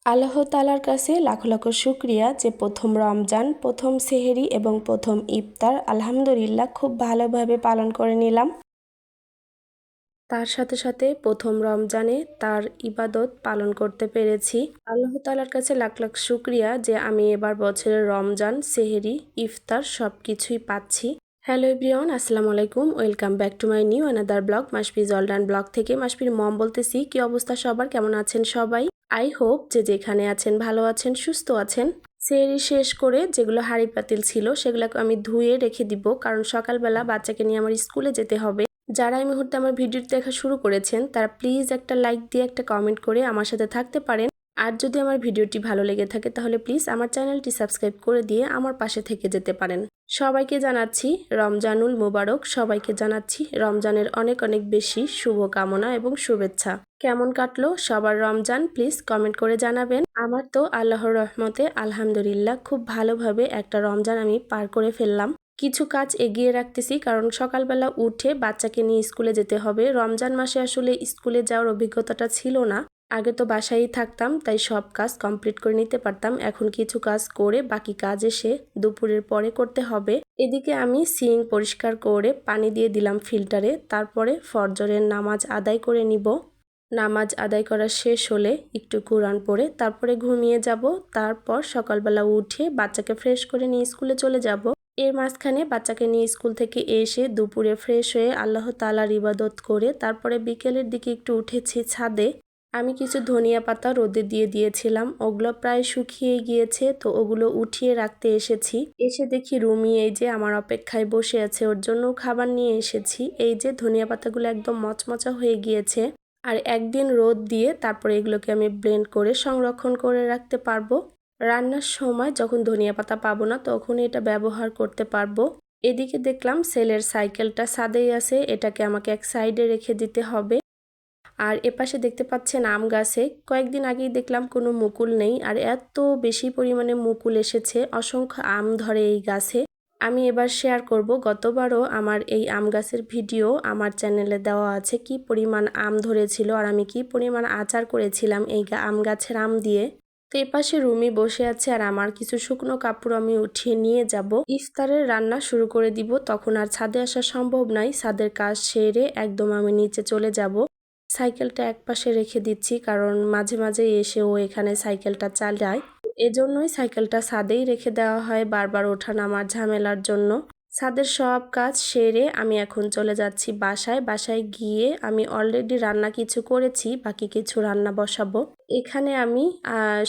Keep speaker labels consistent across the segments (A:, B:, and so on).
A: আল্লাহ তাআলার কাছে লাখো লাখো শুকরিয়া যে প্রথম রমজান, প্রথম সেহরি এবং প্রথম ইফতার আলহামদুলিল্লাহ খুব ভালোভাবে পালন করে নিলাম। তার সাথে সাথে প্রথম রমজানে তার ইবাদত পালন করতে পেরেছি। আল্লাহ তাআলার কাছে লাখ লাখ শুকরিয়া যে আমি এবার বছরের রমজান, সেহরি, ইফতার সব কিছুই পাচ্ছি। হ্যালো এভরিওয়ান, আসসালামু আলাইকুম। Welcome back to my new another blog. Masfi জলডান ব্লগ থেকে মাসফির মম বলতেছি। কি অবস্থা সবার, কেমন আছেন সবাই? আই হোপ যে যেখানে আছেন ভালো আছেন, সুস্থ আছেন। সেহরি শেষ করে যেগুলো হাঁড়ি পাতিল ছিল সেগুলোকে আমি ধুয়ে রেখে দিব, কারণ সকালবেলা বাচ্চাকে নিয়ে আমার স্কুলে যেতে হবে। যারা এই মুহূর্তে আমার ভিডিও দেখা শুরু করেছেন তারা প্লিজ একটা লাইক দিয়ে একটা কমেন্ট করে আমার সাথে থাকতে পারেন। আর যদি আমার ভিডিওটি ভালো লেগে থাকে তাহলে প্লিজ আমার চ্যানেলটি সাবস্ক্রাইব করে দিয়ে আমার পাশে থেকে যেতে পারেন। সবাইকে জানাচ্ছি রমজানুল মুবারক। সবাইকে জানাচ্ছি রমজানের অনেক অনেক বেশি শুভকামনা এবং শুভেচ্ছা। কেমন কাটলো সবার রমজান প্লিজ কমেন্ট করে জানাবেন। আমার তো আল্লাহর রহমতে আলহামদুলিল্লাহ খুব ভালোভাবে একটা রমজান আমি পার করে ফেললাম। কিছু কাজ এগিয়ে রাখতেছি, কারণ সকালবেলা উঠে বাচ্চাকে নিয়ে স্কুলে যেতে হবে। রমজান মাসে আসলে স্কুলে যাওয়ার অভিজ্ঞতাটা ছিল না। আগে তো বাসায়ই থাকতাম, তাই সব কাজ কমপ্লিট করে নিতে পারতাম। এখন কিছু কাজ করে বাকি কাজ এসে দুপুরের পরে করতে হবে। এদিকে আমি সিঙ্ক পরিষ্কার করে পানি দিয়ে দিলাম ফিল্টারে। তারপরে ফজরের নামাজ আদায় করে নিব। নামাজ আদায় করা শেষ হলে একটু কোরআন পড়ে তারপরে ঘুমিয়ে যাব। তারপর সকালবেলা উঠে বাচ্চাকে ফ্রেশ করে নিয়ে স্কুলে চলে যাব। এর মাঝখানে বাচ্চাকে নিয়ে স্কুল থেকে এসে দুপুরে ফ্রেশ হয়ে আল্লাহ তাআলার ইবাদত করে তারপরে বিকেলের দিকে একটু উঠেছি ছাদে। আমি কিছু ধনিয়া পাতা রোদে দিয়ে দিয়েছিলাম, ওগুলো প্রায় শুকিয়ে গিয়েছে, তো ওগুলো উঠিয়ে রাখতে এসেছি। এসে দেখি রুমি এই যে আমার অপেক্ষায় বসে আছে, ওর জন্য খাবার নিয়ে এসেছি। এই যে ধনিয়া পাতাগুলো একদম মচমচা হয়ে গিয়েছে। আর একদিন রোদ দিয়ে তারপরে এগুলোকে আমি ব্লেন্ড করে সংরক্ষণ করে রাখতে পারবো। রান্নার সময় যখন ধনিয়া পাতা পাবো না তখন এটা ব্যবহার করতে পারবো। এদিকে দেখলাম সেলের সাইকেলটা ছাদেই আছে, এটাকে আমাকে এক সাইডে রেখে দিতে হবে। আর এপাশে দেখতে পাচ্ছেন আম গাছে কয়েকদিন আগেই দেখলাম কোনো মুকুল নেই, আর এত বেশি পরিমাণে মুকুল এসেছে, অসংখ্য আম ধরে এই গাছে। আমি এবার শেয়ার করব, গতবারও আমার এই আম গাছের ভিডিও আমার চ্যানেলে দেওয়া আছে, কি পরিমাণ আম ধরেছিল আর আমি কি পরিমাণ আচার করেছিলাম এই আম গাছের আম দিয়ে। তো এপাশে রুমি বসে আছে আর আমার কিছু শুকনো কাপড় আমি উঠিয়ে নিয়ে যাব। ইফতারের রান্না শুরু করে দিব, তখন আর ছাদে আসা সম্ভব নয়। ছাদের কাজ সেরে একদম আমি নিচে চলে যাব। সাইকেলটা একপাশে রেখে দিচ্ছি, কারণ মাঝে মাঝে এসে ও এখানে সাইকেলটা চালায়। এজন্যই সাইকেলটা ছাদেই রেখে দেওয়া হয়, বারবার ওঠা নামার ঝামেলার জন্য। ছাদের সব কাজ সেরে আমি এখন চলে যাচ্ছি বাসায়। বাসায় গিয়ে আমি অলরেডি রান্না কিছু করেছি, বাকি কিছু রান্না বসাবো। এখানে আমি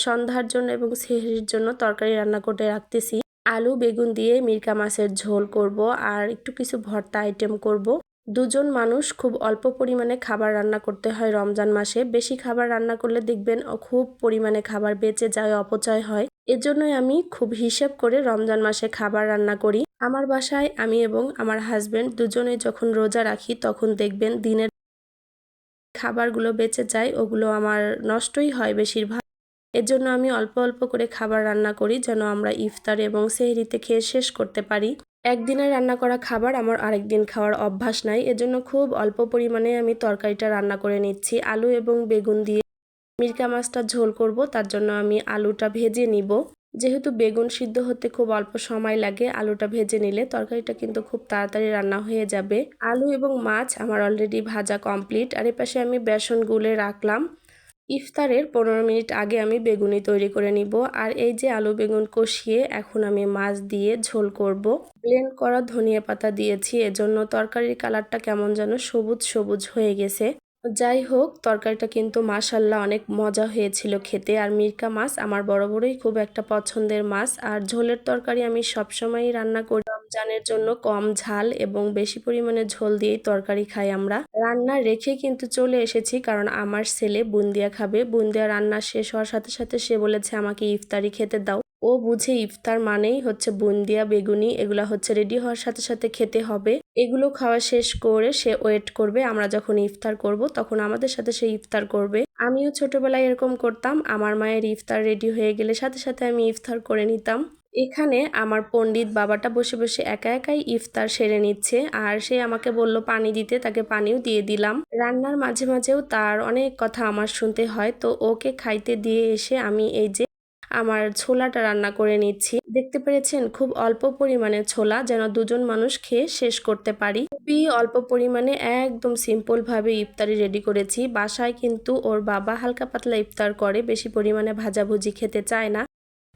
A: সন্ধ্যার জন্য এবং সেহরির জন্য তরকারি রান্না করে রাখতেছি। আলু বেগুন দিয়ে মিরকা মাছের ঝোল করব আর একটু কিছু ভর্তা আইটেম করব। দুজন মানুষ খুব অল্প পরিমাণে খাবার রান্না করতে হয় রমজান মাসে। বেশি খাবার রান্না করলে দেখবেন খুব পরিমাণে খাবার বেঁচে যায়, অপচয় হয়। এজন্যই আমি খুব হিসেব করে রমজান মাসে খাবার রান্না করি। আমার বাসায় আমি এবং আমার হাজবেন্ড দুজনেই যখন রোজা রাখি তখন দেখবেন দিনের খাবারগুলো বেঁচে যায়, ওগুলো আমার নষ্টই হয় বেশিরভাগ। এজন্য আমি অল্প অল্প করে খাবার রান্না করি, যেন আমরা ইফতার এবং সেহরিতে খেয়ে শেষ করতে পারি। একদিনে রান্না করা খাবার আমার আরেকদিন খাওয়ার অভ্যাস নাই, এজন্য খুব অল্প পরিমাণে আমি তরকারিটা রান্না করে নিচ্ছি। আলু এবং বেগুন দিয়ে মিরকা মাছটা ঝোল করব, তার জন্য আমি আলুটা ভেজে নিব। যেহেতু বেগুন সিদ্ধ হতে খুব অল্প সময় লাগে, আলুটা ভেজে নিলে তরকারিটা কিন্তু খুব তাড়াতাড়ি রান্না হয়ে যাবে। আলু এবং মাছ আমার অলরেডি ভাজা কমপ্লিট। আর এপাশে আমি বেসন গুলে রাখলাম। ইফতারের 15 মিনিট আগে আমি বেগুনি তৈরি করে নিব। আর এই যে আলু বেগুন কষিয়ে এখন আমি মাছ দিয়ে ঝোল করব। ব্লেন্ড করা ধনিয়া পাতা দিয়েছি, এজন্য তরকারির কালারটা কেমন যেন সবুজ সবুজ হয়ে গেছে। যাই হোক, তরকারিটা কিন্তু মাশাল্লাহ অনেক মজা হয়েছিল খেতে। আর মিরকা মাছ আমার বরাবরই খুব একটা পছন্দের মাছ। আর ঝোলের তরকারি আমি সবসময়ই রান্না করি রমজানের জন্য কম ঝাল এবং বেশি পরিমাণে ঝোল দিয়েই তরকারি খাই আমরা। রান্না রেখে কিন্তু চলে এসেছি, কারণ আমার ছেলে বুন্দিয়া খাবে। বুন্দিয়া রান্না শেষ হওয়ার সাথে সাথে সে বলেছে আমাকে ইফতারি খেতে দাও। ও বুঝে ইফতার মানেই হচ্ছে বুন্দিয়া বেগুনি, এগুলা হচ্ছে রেডি হওয়ার সাথে সাথে খেতে হবে। এগুলো খাওয়া শেষ করে সে ওয়েট করবে, আমরা যখন ইফতার করব তখন আমাদের সাথে সে ইফতার করবে। আমিও ছোটবেলায় এরকম করতাম, আমার মায়ের ইফতার রেডি হয়ে গেলে সাথে সাথে আমি ইফতার করে নিতাম। এখানে আমার পণ্ডিত বাবাটা বসে বসে একা একাই ইফতার সেরে নিচ্ছে, আর সে আমাকে বলল পানি দিতে, তাকে পানিও দিয়ে দিলাম। রান্নার মাঝে মাঝেও তার অনেক কথা আমার শুনতে হয়, তো ওকে খাইতে দিয়ে এসে আমি এই যে আমার ছোলাটা রান্না করে নিচ্ছি। দেখতে পেরেছেন খুব অল্প পরিমাণে ছোলা, যেন দুজন মানুষ খেয়ে শেষ করতে পারি। খুবই অল্প পরিমাণে একদম সিম্পল ভাবে ইফতারি রেডি করেছি। বাসায় কিন্তু ওর বাবা হালকা পাতলা ইফতার করে, বেশি পরিমাণে ভাজাভুজি খেতে চায় না।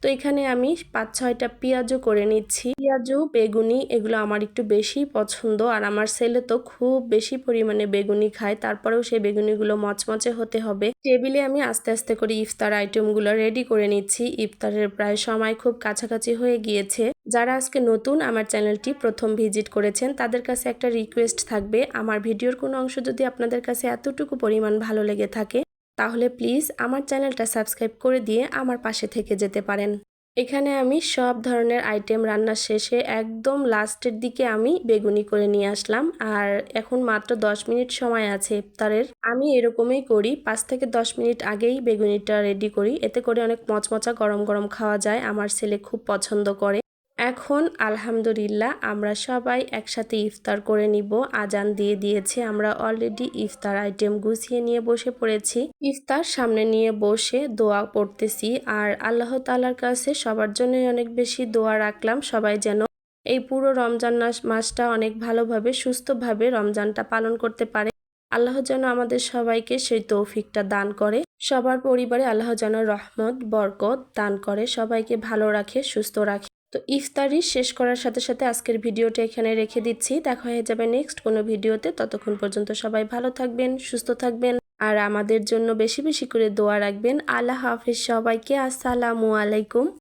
A: তো এখানে আমি ৫-৬টা পেঁয়াজও করে নিচ্ছি। পেঁয়াজু বেগুনি এগুলো আমার একটু বেশি পছন্দ, আর আমার ছেলে তো খুব বেশি পরিমাণে বেগুনি খায়, তারপরেও সেই বেগুনিগুলো মচমচে হতে হবে। টেবিলে আমি আস্তে আস্তে করে ইফতার আইটেমগুলো রেডি করে নিচ্ছি। ইফতারের প্রায় সময় খুব কাছাকাছি হয়ে গিয়েছে। যারা আজকে নতুন আমার চ্যানেলটি প্রথম ভিজিট করেছেন তাদের কাছে একটা রিকোয়েস্ট থাকবে, আমার ভিডিওর কোনো অংশ যদি আপনাদের কাছে এতটুকু পরিমাণ ভালো লেগে থাকে তাহলে প্লিজ আমার চ্যানেলটা সাবস্ক্রাইব করে দিয়ে আমার পাশে থেকে যেতে পারেন। এখানে আমি সব ধরনের আইটেম রান্না শেষে একদম লাস্টের দিকে আমি বেগুনি করে নিয়ে আসলাম, আর এখন মাত্র 10 মিনিট সময় আছে ইফতারের। আমি এরকমই করি, 5 থেকে 10 মিনিট আগেই বেগুনিটা রেডি করি, এতে করে অনেক মচমচা গরম গরম খাওয়া যায়। আমার ছেলে খুব পছন্দ করে। এখন আলহামদুলিল্লাহ আমরা সবাই একসাথে ইফতার করে নিব। আজান দিয়ে দিয়েছে, আমরা অলরেডি ইফতার আইটেম গুছিয়ে নিয়ে বসে পড়েছি। ইফতার সামনে নিয়ে বসে দোয়া পড়তেছি, আর আল্লাহ তাআলার কাছে সবার জন্যই অনেক বেশি দোয়া রাখলাম, সবাই যেন এই পুরো রমজান মাসটা অনেক ভালোভাবে সুস্থভাবে রমজানটা পালন করতে পারে। আল্লাহ যেন আমাদের সবাইকে সেই তৌফিকটা দান করে। সবার পরিবারে আল্লাহ যেন রহমত বরকত দান করে, সবাইকে ভালো রাখে, সুস্থ রাখে। তো ইফতারি শেষ করার সাথে সাথে আজকের ভিডিওটা এখানে রেখে দিচ্ছি। দেখা হয়ে যাবে নেক্সট কোনো ভিডিওতে। ততক্ষণ পর্যন্ত সবাই ভালো থাকবেন, সুস্থ থাকবেন, আর আমাদের জন্য বেশি বেশি করে দোয়া রাখবেন। আল্লাহ হাফেজ সবাইকে। আসসালামু আলাইকুম।